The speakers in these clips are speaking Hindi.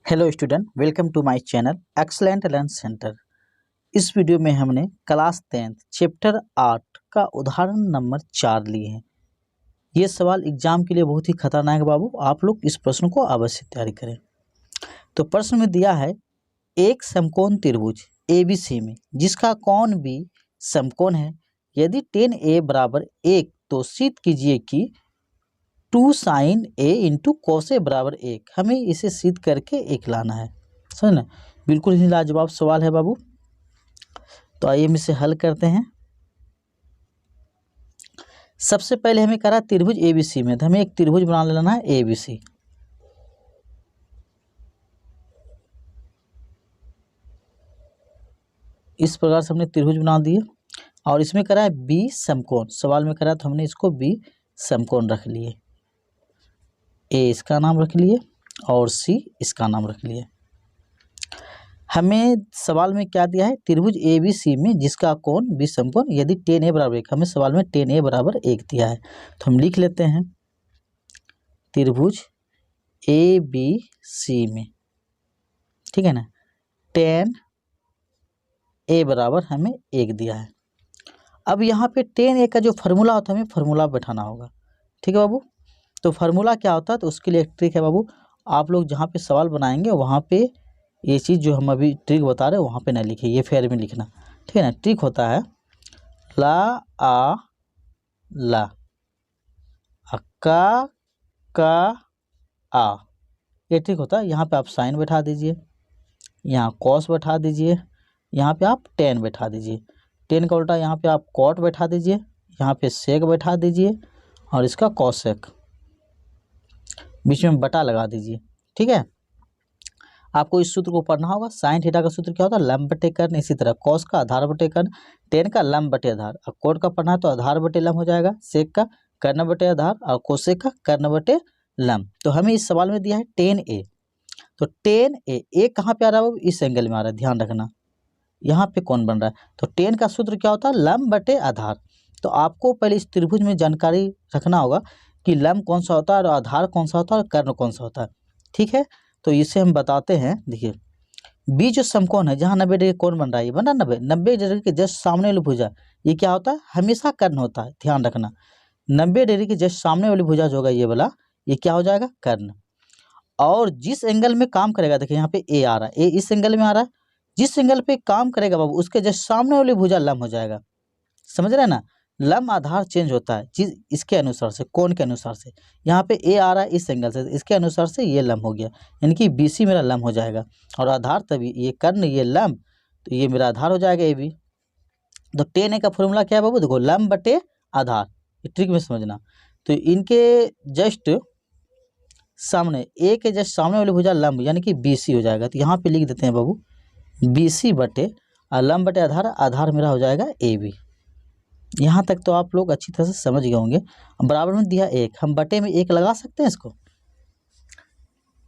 Hello student, welcome to my channel excellent learn centre. इस वीडियो में हमने क्लास 10 चैप्टर 8 का उदाहरण नंबर 4 लिए हैं। ये सवाल एग्जाम के लिए बहुत ही खतरनाक है बाबू, आप लोग इस प्रश्न को अवश्य तैयारी करें। तो प्रश्न में दिया है एक समकोण त्रिभुज ABC में जिसका कोण भी समकोण है, यदि tan A बराबर 1 तो सिद्ध कीजिए कि 2 sin A into cos A बराबर 1। हमें इसे सिद्ध करके 1 लाना है, समझ ना। बिल्कुल ही लाजवाब सवाल है बाबू। तो आइए हम इसे हल करते हैं। सबसे पहले हमें करा त्रिभुज ABC में, तो हमें एक त्रिभुज बना लेना है ABC। इस प्रकार से हमने त्रिभुज बना दिए और इसमें करा है B समकोण। सवाल में करा तो हमने इसको B समकोण रख लिए, A इसका नाम रख लिए और C इसका नाम रख लिए। हमें सवाल में क्या दिया है, त्रिभुज ABC में जिसका कोण B समकोण यदि tan A बराबर 1। हमें सवाल में tan A बराबर 1 दिया है, तो हम लिख लेते हैं त्रिभुज ABC में, ठीक है ना। tan A बराबर हमें 1 दिया है। अब यहाँ पे tan A का जो फार्मूला होता है हमें फार्मूला बैठाना होगा, ठीक है बाबू। तो फार्मूला क्या होता है, तो उसके लिए एक ट्रिक है बाबू। आप लोग जहाँ पे सवाल बनाएंगे वहाँ पे ये चीज़ जो हम अभी ट्रिक बता रहे हैं वहाँ पे ना लिखिए, ये फेयर में लिखना, ठीक है ना। ट्रिक होता है ला आ ला का आ, ये ट्रिक होता है। यहाँ पे आप साइन बैठा दीजिए, यहाँ कॉस बैठा दीजिए, यहाँ पे आप टेन बैठा दीजिए, टेन का उल्टा यहाँ पे आप कॉट बैठा दीजिए, यहाँ पे सेक बैठा दीजिए और इसका कॉसेक, बीच में बटा लगा दीजिए, ठीक है। आपको इस सूत्र को पढ़ना होगा। साइन थीटा का सूत्र क्या होता है, लंब बटे कर्ण। इसी तरह कॉस का आधार बटे कर्ण, टेन का लंब बटे आधार। अब कोट का पढ़ना है तो आधार बटे लंब हो जाएगा, सेक का कर्ण बटे आधार और कोसेक का कर्ण बटे लंब। तो हमें इस सवाल में दिया है tan A, तो tan A कहाँ पे आ रहा है, इस एंगल में आ रहा है, ध्यान रखना। यहाँ पे कौन बन रहा है, तो tan का सूत्र क्या होता है, लंब बटे आधार। तो आपको पहले इस त्रिभुज में जानकारी रखना होगा कि लंब कौन सा होता है और आधार कौन सा होता है और कर्ण कौन सा होता है, ठीक है। तो इसे हम बताते हैं। देखिए B जो समकोण है, जहाँ 90 डिग्री कोण बन रहा है, ये बना 90 डिग्री के जस्ट सामने वाली भुजा, ये क्या होता है, हमेशा कर्ण होता है, ध्यान रखना। 90 डिग्री के जस्ट सामने वाली भुजा जो होगा ये वाला, ये क्या हो जाएगा, कर्ण। और जिस एंगल में काम करेगा, देखिए यहाँ पे A आ रहा है, A इस एंगल में आ रहा है, जिस एंगल पे काम करेगा बाबू उसके जस्ट सामने वाली भुजा लंब हो जाएगा, समझ रहे हैं ना। लंब आधार चेंज होता है चीज इसके अनुसार से, कोण के अनुसार से। यहाँ पे A आ रहा है इस एंगल से, इसके अनुसार से ये लंब हो गया, यानी कि BC मेरा लंब हो जाएगा और आधार तभी ये कर्ण ये लंब, तो ये मेरा आधार हो जाएगा AB। तो tan A का फॉर्मूला क्या है बाबू, देखो लंब बटे आधार, ये ट्रिक में समझना। तो इनके जस्ट सामने, A के जस्ट सामने वाली भुजा लंब यानी कि BC हो जाएगा। तो यहाँ पे लिख देते हैं बाबू BC बटे लंब बटे आधार, आधार मेरा हो जाएगा AB। यहाँ तक तो आप लोग अच्छी तरह से समझ गए होंगे। बराबर में दिया 1, हम बटे में 1 लगा सकते हैं, इसको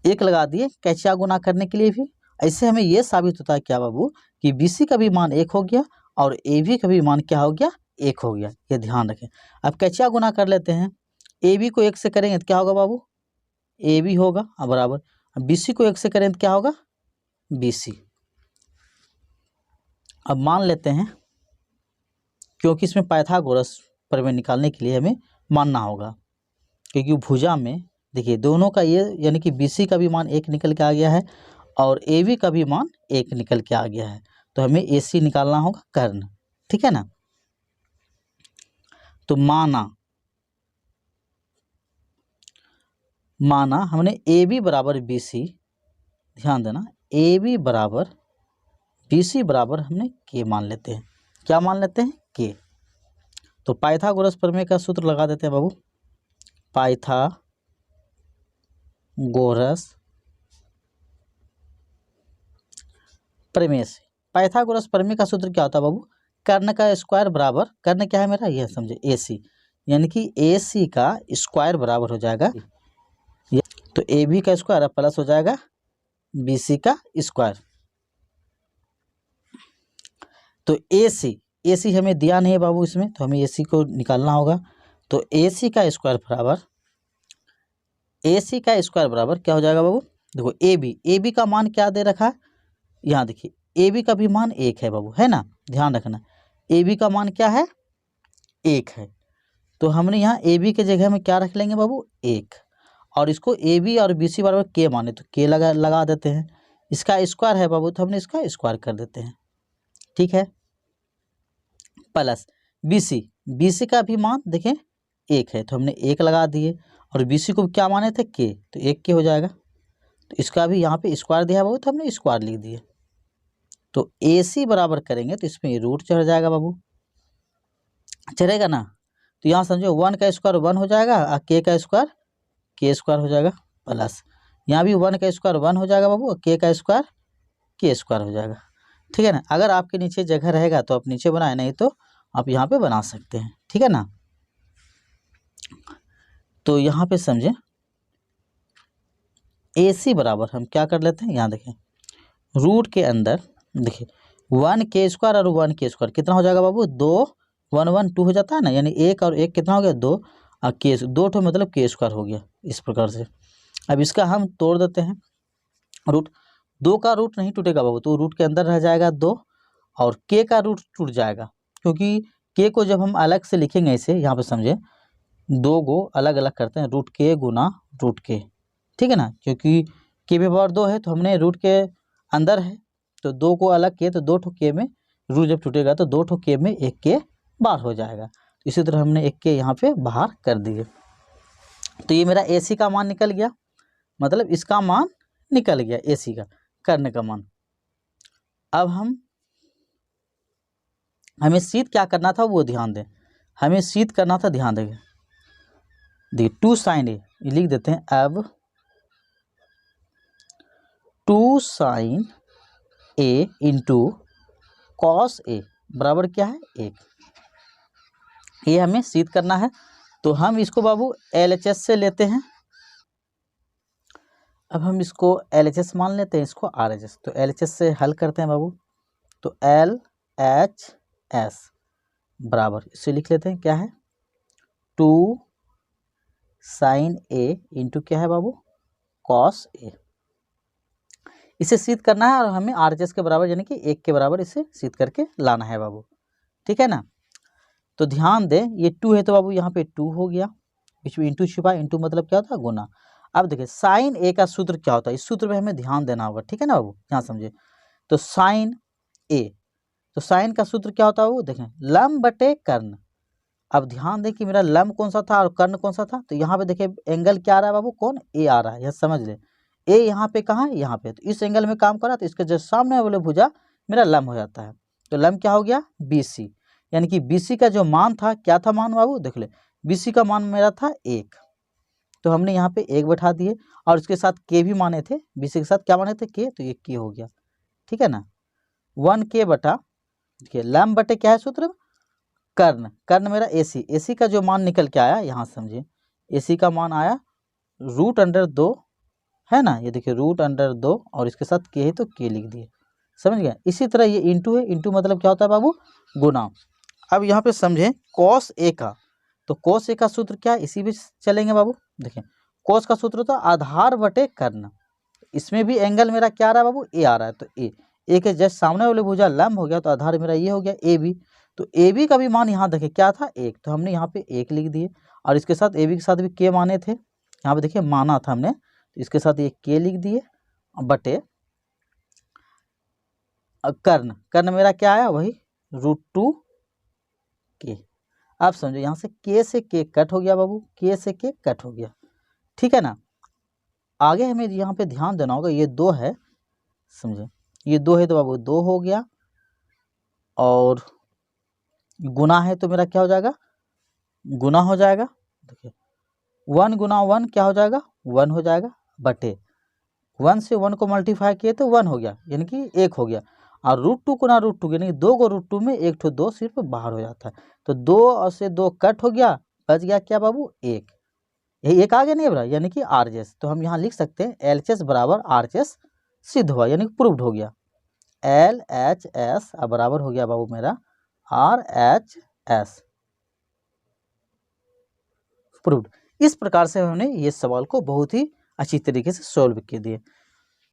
1 लगा दिए कैचिया गुना करने के लिए भी। ऐसे हमें यह साबित होता है क्या बाबू, कि BC का भी मान 1 हो गया और AB का भी मान क्या हो गया, 1 हो गया, ये ध्यान रखें। अब कैचिया गुना कर लेते हैं, AB को 1 से करेंगे तो क्या होगा बाबू, AB होगा बराबर, BC को 1 से करेंगे तो क्या होगा, BC। अब मान लेते हैं, क्योंकि इसमें पाइथागोरस प्रमेय निकालने के लिए हमें मानना होगा, क्योंकि भुजा में देखिए दोनों का ये यानी कि BC का भी मान 1 निकल के आ गया है और AB का भी मान 1 निकल के आ गया है। तो हमें AC निकालना होगा कर्ण, ठीक है ना। तो माना हमने AB बराबर BC, ध्यान देना, AB बराबर BC बराबर हमने K मान लेते हैं। क्या मान लेते हैं, K। तो पाइथागोरस प्रमेय का सूत्र लगा देते हैं बाबू, पाइथागोरस प्रमेय से। पाइथागोरस प्रमेय का सूत्र क्या होता है बाबू, कर्ण का स्क्वायर बराबर, कर्ण क्या है मेरा, यह समझे AC, यानी कि AC का स्क्वायर बराबर हो जाएगा, तो AB का स्क्वायर प्लस हो जाएगा BC का स्क्वायर। तो AC हमें दिया नहीं है बाबू इसमें, तो हमें AC को निकालना होगा। तो AC का स्क्वायर बराबर क्या हो जाएगा बाबू, देखो ए बी का मान क्या दे रखा है, यहाँ देखिए ए बी का भी मान 1 है बाबू, है ना, ध्यान रखना ए बी का मान क्या है 1 है। तो हमने यहाँ ए बी के जगह में क्या रख लेंगे बाबू 1, और इसको ए बी और बी सी बराबर के माने तो के लगा देते हैं। इसका स्क्वायर है बाबू तो हमने इसका स्क्वायर कर देते हैं, ठीक है। प्लस बी सी का भी मान देखें 1 है तो हमने 1 लगा दिए, और बी सी को क्या माने थे के, तो 1 के हो जाएगा। तो इसका भी यहाँ पे स्क्वायर दिया है बाबू तो हमने स्क्वायर लिख दिए। तो ए सी बराबर करेंगे तो इसमें रूट चढ़ जाएगा बाबू, चढ़ेगा ना। तो यहाँ समझो 1 का स्क्वायर 1 हो जाएगा और के का स्क्वायर के स्क्वायर हो जाएगा, प्लस यहाँ भी 1 का स्क्वायर 1 हो जाएगा बाबू और के का स्क्वायर के स्क्वायर हो जाएगा, ठीक है ना। अगर आपके नीचे जगह रहेगा तो आप नीचे बनाए, नहीं तो आप यहाँ पे बना सकते हैं, ठीक है ना। तो यहाँ पे समझे ए सी बराबर हम क्या कर लेते हैं, यहाँ देखें रूट के अंदर देखिए 1 के स्क्वायर और 1 के स्क्वायर कितना हो जाएगा बाबू 2, 1 1 2 हो जाता है ना, यानी 1 और 1 कितना हो गया 2, और के 2 ठो मतलब के स्क्वायर हो गया इस प्रकार से। अब इसका हम तोड़ देते हैं, रूट 2 का रूट नहीं टूटेगा बाबू, तो रूट के अंदर रह जाएगा 2, और के का रूट टूट जाएगा, क्योंकि के को जब हम अलग से लिखेंगे ऐसे यहाँ पे समझे 2 को अलग अलग करते हैं, रूट के गुना रूट के, ठीक है ना, क्योंकि के भी पावर 2 है तो हमने रूट के अंदर है तो 2 को अलग किए, तो 2 ठो के में रूट जब टूटेगा तो 2 ठो के में 1 के बाहर हो जाएगा। तो इसी तरह हमने 1 के यहाँ पे बाहर कर दिए। तो ये मेरा ए सी का मान निकल गया, मतलब इसका मान निकल गया ए सी का करने का मान। अब हमें सीध क्या करना था वो ध्यान दें, हमें सीध करना था, ध्यान देंगे देखिए 2 साइन ए लिख देते हैं। अब 2 sign A into cos A बराबर क्या है 1, ये हमें सिद्ध करना है। तो हम इसको बाबू LHS से लेते हैं, अब हम इसको LHS मान लेते हैं, इसको RHS, तो LHS से हल करते हैं बाबू। तो LHS बराबर इससे लिख लेते हैं क्या है 2 साइन ए इंटू क्या है बाबू कॉस ए। इसे सिद्ध करना है और हमें RHS के बराबर यानी कि 1 के बराबर इसे सिद्ध करके लाना है बाबू, ठीक है ना। तो ध्यान दें ये 2 है तो बाबू यहाँ पे 2 हो गया, बीच में इंटू छिपा, इंटू मतलब क्या होता है गुना। अब देखिए साइन ए का सूत्र क्या होता है, इस सूत्र पे हमें ध्यान देना होगा, ठीक है ना बाबू, यहाँ समझे। तो साइन ए, तो साइन का सूत्र क्या होता है वो देखें लंब बटे कर्ण। अब ध्यान दें कि मेरा लंब कौन सा था और कर्ण कौन सा था, तो यहाँ पे देखिए एंगल क्या आ रहा है बाबू कौन ए आ रहा है, यह समझ ले। ए यहाँ पे कहाँ है यहाँ पे, तो इस एंगल में काम करा तो इसके जो सामने वाले भुजा मेरा लंब हो जाता है। तो लंब क्या हो गया BC, यानी कि BC का जो मान था क्या था मान बाबू देख ले, BC का मान मेरा था 1, तो हमने यहाँ पे 1 बैठा दिए और उसके साथ के भी माने थे, BC के साथ क्या माने थे के, तो ये के हो गया, ठीक है ना। 1 के बटा देखिए लंब बटे क्या है सूत्र कर्ण, कर्ण मेरा AC का जो मान निकल के आया यहाँ समझिए AC का मान आया √2 है ना, ये देखिए √2 और इसके साथ के है तो के लिख दिए, समझ गए। इसी तरह ये इंटू है, इंटू मतलब क्या होता है बाबू गुना। अब यहाँ पे समझें कॉस ए का, तो कॉस ए का सूत्र क्या है इसी भी चलेंगे बाबू। देखिए कॉस का सूत्र होता है आधार बटे कर्ण, इसमें भी एंगल मेरा क्या आ रहा है बाबू ए आ रहा है, तो ए के जस्ट सामने वाले भुजा लंब हो गया तो आधार मेरा ये हो गया ए बी। तो ए बी का भी मान यहाँ देखिए क्या था 1, तो हमने यहाँ पे 1 लिख दिए और इसके साथ ए बी के साथ भी के माने थे, यहाँ पे देखिए माना था हमने, तो इसके साथ ये के लिख दिए बटे कर्ण, कर्ण मेरा क्या आया वही √2 के। आप समझो यहाँ से के कट हो गया बाबू, के से के कट हो गया, ठीक है ना। आगे हमें यहाँ पे ध्यान देना होगा ये 2 है समझे, ये 2 है तो बाबू 2 हो गया और गुना है तो मेरा क्या हो जाएगा गुना हो जाएगा। देखिए 1 गुना 1 क्या हो जाएगा 1 हो जाएगा बटे 1 से 1 को मल्टीप्लाई किए तो 1 हो गया यानी कि 1 हो गया, और √2 गुना √2 यानी कि 2 को √2 में 1 ठो 2 सिर्फ बाहर हो जाता है, तो 2 से 2 कट हो गया, बच गया क्या बाबू 1, यही 1 आ गया नहीं बरा यानी कि RHS। तो हम यहाँ लिख सकते हैं LHS बराबर RHS सिद्ध हुआ यानी कि प्रूव्ड हो गया, LHS बराबर हो गया बाबू मेरा RHS प्रूव्ड। इस प्रकार से हमने ये सवाल को बहुत ही अच्छी तरीके से सॉल्व किए दिए।